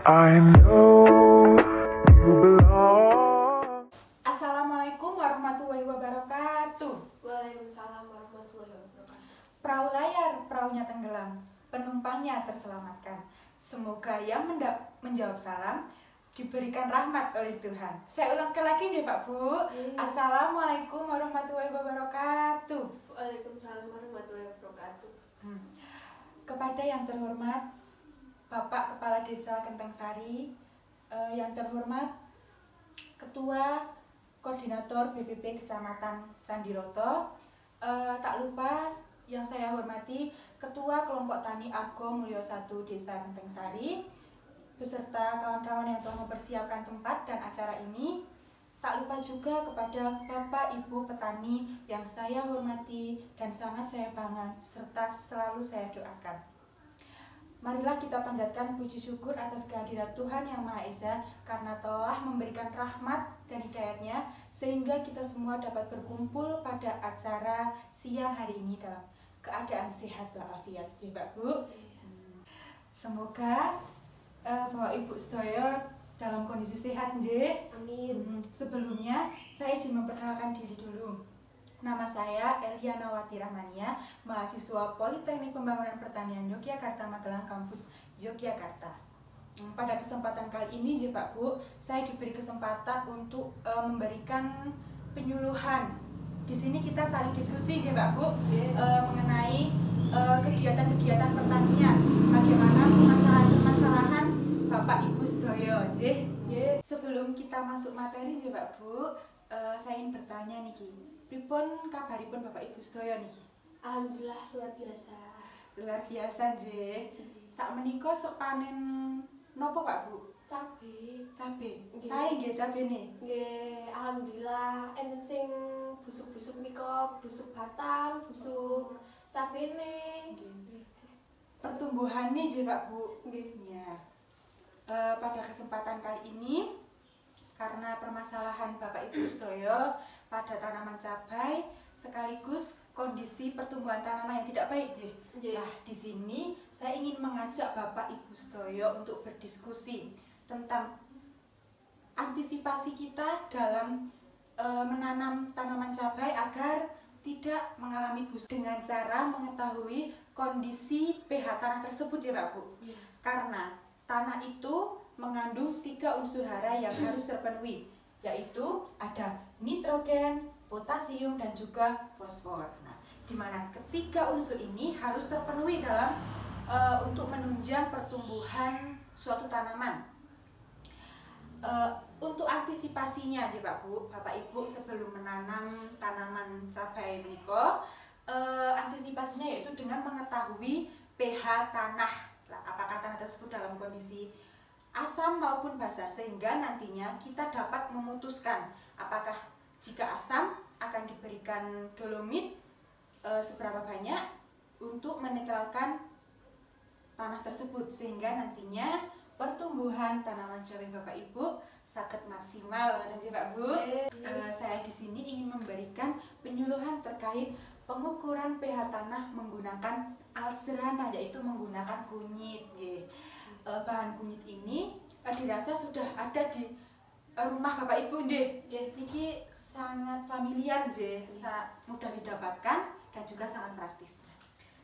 I know you belong. Assalamualaikum warahmatullahi wabarakatuh. Waalaikumsalam warahmatullahi wabarakatuh. Perahu layar, perahunya tenggelam, penumpangnya terselamatkan. Semoga yang menjawab salam diberikan rahmat oleh Tuhan. Saya ulangkan lagi ya Pak Bu. Assalamualaikum warahmatullahi wabarakatuh. Waalaikumsalam warahmatullahi wabarakatuh. Kepada yang terhormat Bapak Kepala Desa Kenteng Sari, yang terhormat Ketua Koordinator BPP Kecamatan Candiroto, tak lupa yang saya hormati Ketua Kelompok Tani Argo Mulyo 1 Desa Kenteng Sari, beserta kawan-kawan yang telah mempersiapkan tempat dan acara ini. Tak lupa juga kepada Bapak Ibu petani yang saya hormati dan sangat saya bangga serta selalu saya doakan. Marilah kita panjatkan puji syukur atas kehadiran Tuhan Yang Maha Esa karena telah memberikan rahmat dan hidayatnya sehingga kita semua dapat berkumpul pada acara siang hari ini dalam keadaan sehat walafiat. Ya Pak Bu. Semoga Bapak Ibu sedaya dalam kondisi sehat nggih. Amin. Sebelumnya saya izin memperkenalkan diri dulu. Nama saya Eliana Wati Rahmania, mahasiswa Politeknik Pembangunan Pertanian Yogyakarta Magelang Kampus Yogyakarta. Pada kesempatan kali ini ya Pak Bu, saya diberi kesempatan untuk memberikan penyuluhan. Di sini kita saling diskusi ya Pak Bu, mengenai kegiatan-kegiatan pertanian. Bagaimana permasalahan Bapak Ibu sedaya nggih. Sebelum kita masuk materi ya Pak Bu, saya ingin bertanya niki. Pripun kabaripun Bapak Ibu sedaya niki? Alhamdulillah luar biasa. Luar biasa nggih. Sakmenika sok panen napa Pak Bu? Cabe. Cabe. Sae nggih cabene. Nggih, alhamdulillah enten sing busuk-busuk nika, busuk batang, busuk cabene. Pertumbuhannya nggih Pak Bu. Nggih. Ya. Pada kesempatan kali ini karena permasalahan Bapak Ibu sedaya pada tanaman cabai sekaligus kondisi pertumbuhan tanaman yang tidak baik nggih. Nah, di sini saya ingin mengajak Bapak Ibu sedaya untuk berdiskusi tentang antisipasi kita dalam menanam tanaman cabai agar tidak mengalami busuk dengan cara mengetahui kondisi pH tanah tersebut ya Pak Bu. Karena tanah itu mengandung 3 unsur hara yang harus terpenuhi, yaitu ada nitrogen, potasium, dan juga fosfor. Nah, di mana ketiga unsur ini harus terpenuhi dalam untuk menunjang pertumbuhan suatu tanaman. Untuk antisipasinya, Bapak Ibu sebelum menanam tanaman cabai menika, antisipasinya yaitu dengan mengetahui pH tanah. Apakah tanah tersebut dalam kondisi asam maupun basa, sehingga nantinya kita dapat memutuskan apakah jika asam akan diberikan dolomit seberapa banyak untuk menetralkan tanah tersebut, sehingga nantinya pertumbuhan tanaman cabai Bapak Ibu sangat maksimal, Pak Bu. Saya di sini ingin memberikan penyuluhan terkait pengukuran pH tanah menggunakan alat sederhana, yaitu menggunakan kunyit. Bahan kunyit ini dirasa sudah ada di rumah Bapak Ibu nggih. Niki sangat familiar nggih, mudah didapatkan dan juga sangat praktis.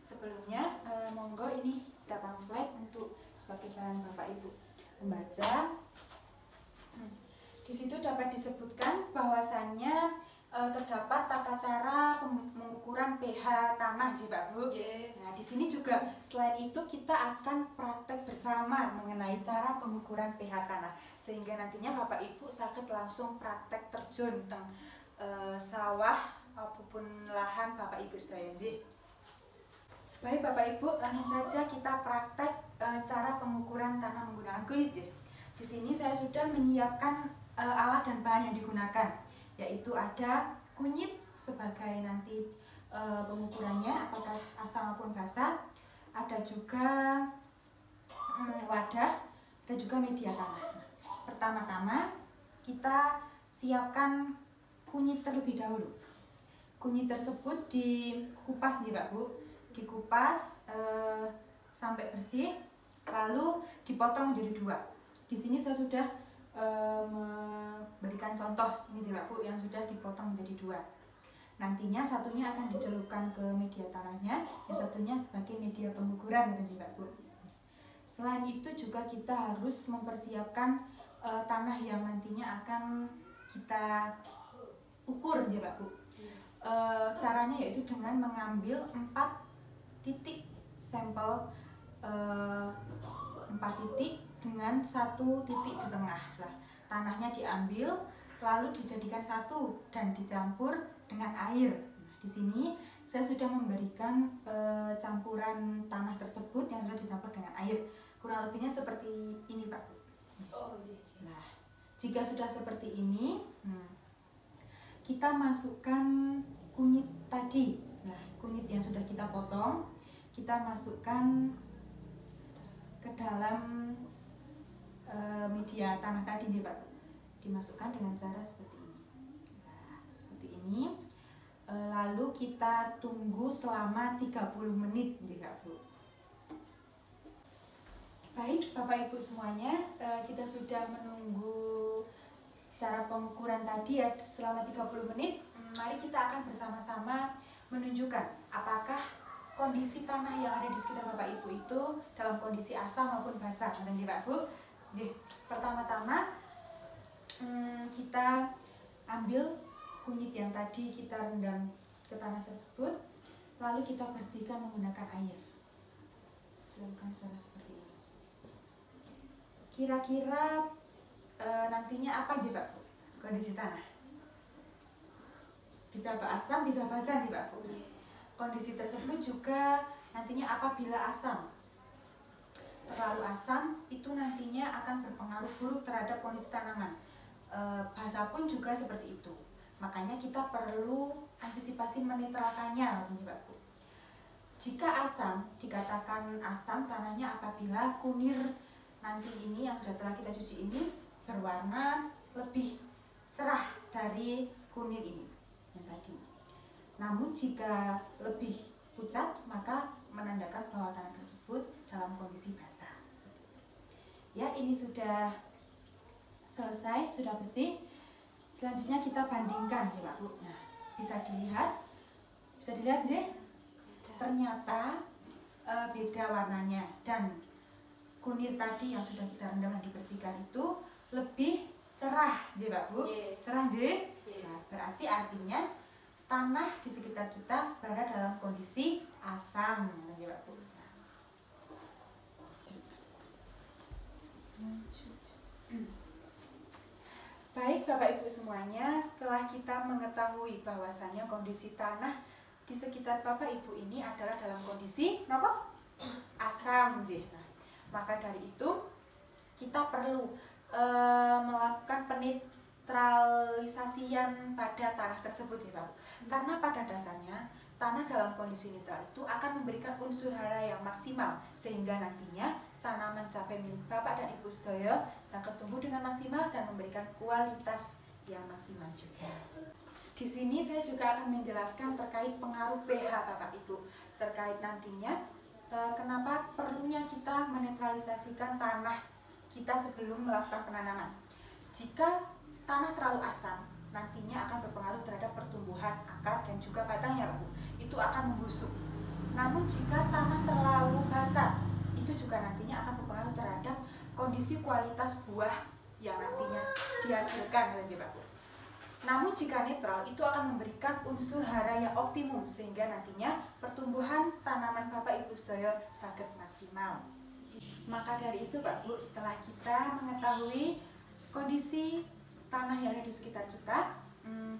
Sebelumnya monggo ini ada pamflet untuk sebagai bahan Bapak Ibu membaca. Di situ dapat disebutkan bahwasannya terdapat tata cara pengukuran pH tanah, Pak Bu. Nah, di sini juga selain itu kita akan praktek bersama mengenai cara pengukuran pH tanah, sehingga nantinya Bapak Ibu sakit langsung praktek terjun teng sawah maupun lahan Bapak Ibu sedaya. Baik Bapak Ibu, langsung saja kita praktek cara pengukuran tanah menggunakan kunyit. Di sini saya sudah menyiapkan alat dan bahan yang digunakan, yaitu ada kunyit sebagai nanti pengukurannya apakah asam maupun basa, ada juga wadah dan juga media tanah. Pertama-tama kita siapkan kunyit terlebih dahulu. Kunyit tersebut dikupas nih Pak Bu, dikupas sampai bersih, lalu dipotong menjadi 2. Di sini saya sudah memberikan contoh ini aja Pak Bu yang sudah dipotong menjadi dua. Nantinya satunya akan dicelupkan ke media tanahnya, yang satunya sebagai media pengukuran gitu Pak Bu. Selain itu juga kita harus mempersiapkan tanah yang nantinya akan kita ukur ya Pak Bu. Caranya yaitu dengan mengambil 4 titik sampel 4 titik dengan 1 titik di tengah lah. Tanahnya diambil lalu dijadikan satu dan dicampur dengan air. Nah, di sini saya sudah memberikan campuran tanah tersebut yang sudah dicampur dengan air. Kurang lebihnya seperti ini Pak. Oh, iya. Nah, jika sudah seperti ini, kita masukkan kunyit tadi. Nah, kunyit yang sudah kita potong, kita masukkan ke dalam media tanah tadi nih Pak. Dimasukkan dengan cara seperti ini. Nah, seperti ini. Lalu kita tunggu selama 30 menit nih Pak Bu. Baik Bapak Ibu semuanya, kita sudah menunggu cara pengukuran tadi ya selama 30 menit. Mari kita akan bersama-sama menunjukkan apakah kondisi tanah yang ada di sekitar Bapak Ibu itu dalam kondisi asam maupun basah. Nanti Pak Bu. Jadi, pertama-tama kita ambil kunyit yang tadi kita rendam ke tanah tersebut, lalu kita bersihkan menggunakan air. Dilakukan secara seperti ini. Kira-kira nantinya apa aja Pak Bu kondisi tanah? Bisa asam, bisa basah nih Pak Bu. Kondisi tersebut juga nantinya apabila asam, terlalu asam itu nantinya akan berpengaruh buruk terhadap kondisi tanaman. Basah pun juga seperti itu. Makanya kita perlu antisipasi menetralkannya Pak Bu. Jika asam, dikatakan asam tanahnya apabila kunir nanti ini yang sudah telah kita cuci ini berwarna lebih cerah dari kunir ini yang tadi. Namun jika lebih pucat maka menandakan bahwa tanah tersebut dalam kondisi basah. Ya, ini sudah selesai, sudah bersih. Selanjutnya kita bandingkan ya Pak Bu. Nah, bisa dilihat J, ternyata beda warnanya dan kunir tadi yang sudah kita rendam dan dibersihkan itu lebih cerah J Pak Bu. Cerah J. Nah, berarti artinya tanah di sekitar kita berada dalam kondisi asam ya Pak Bu. Baik Bapak Ibu semuanya, setelah kita mengetahui bahwasannya kondisi tanah di sekitar Bapak Ibu ini adalah dalam kondisi apa? Asam. Nah, maka dari itu kita perlu melakukan penetralisasian pada tanah tersebut ya Pak. Karena pada dasarnya tanah dalam kondisi netral itu akan memberikan unsur hara yang maksimal sehingga nantinya tanaman cabai milik Bapak dan Ibu sedaya sangat tumbuh dengan maksimal dan memberikan kualitas yang maksimal juga. Di sini saya juga akan menjelaskan terkait pengaruh pH Bapak Ibu, terkait nantinya kenapa perlunya kita menetralisasikan tanah kita sebelum melakukan penanaman. Jika tanah terlalu asam, nantinya akan berpengaruh terhadap pertumbuhan akar dan juga batangnya Pak Bu. Itu akan membusuk. Namun jika tanah terlalu basah, itu juga nantinya akan berpengaruh terhadap kondisi kualitas buah yang nantinya dihasilkan ya Pak Bu. Namun jika netral itu akan memberikan unsur hara yang optimum sehingga nantinya pertumbuhan tanaman Bapak Ibu sedaya sangat maksimal. Maka dari itu Pak Bu, setelah kita mengetahui kondisi tanah yang ada di sekitar kita,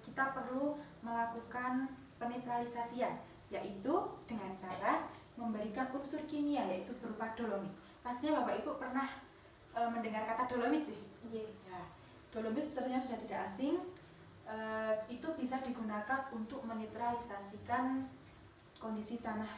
kita perlu melakukan penetralisasian, yaitu dengan cara memberikan unsur kimia yaitu berupa dolomit. Pastinya Bapak Ibu pernah mendengar kata dolomit sih. Ya, dolomit sebenarnya sudah tidak asing. Itu bisa digunakan untuk menetralisasikan kondisi tanah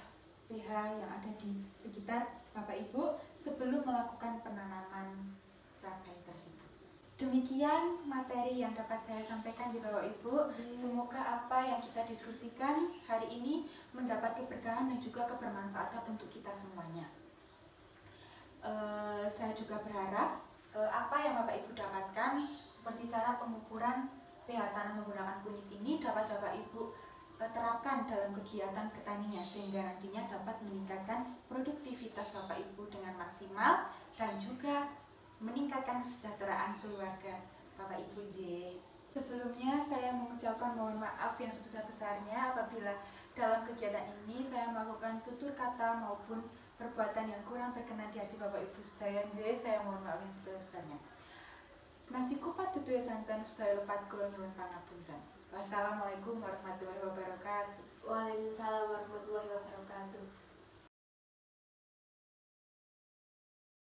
pH yang ada di sekitar Bapak Ibu sebelum melakukan penanaman cabai tersebut. Demikian materi yang dapat saya sampaikan di Bapak Ibu. Semoga apa yang kita diskusikan hari ini mendapat keberkahan dan juga kebermanfaatan untuk kita semuanya. Saya juga berharap apa yang Bapak Ibu dapatkan seperti cara pengukuran pH tanah menggunakan kunyit ini dapat Bapak Ibu terapkan dalam kegiatan bertaninya sehingga nantinya dapat meningkatkan produktivitas Bapak Ibu dengan maksimal dan juga meningkatkan kesejahteraan keluarga Bapak Ibu J. Sebelumnya saya mengucapkan mohon maaf yang sebesar-besarnya apabila dalam kegiatan ini saya melakukan tutur kata maupun perbuatan yang kurang berkenan di hati Bapak Ibu sedaya J. Saya mohon maaf yang sebesar-besarnya. Nasi kupat tutu santan sedaya lepat kula nyuwun pangapunten. Wassalamualaikum warahmatullahi wabarakatuh. Waalaikumsalam warahmatullahi wabarakatuh.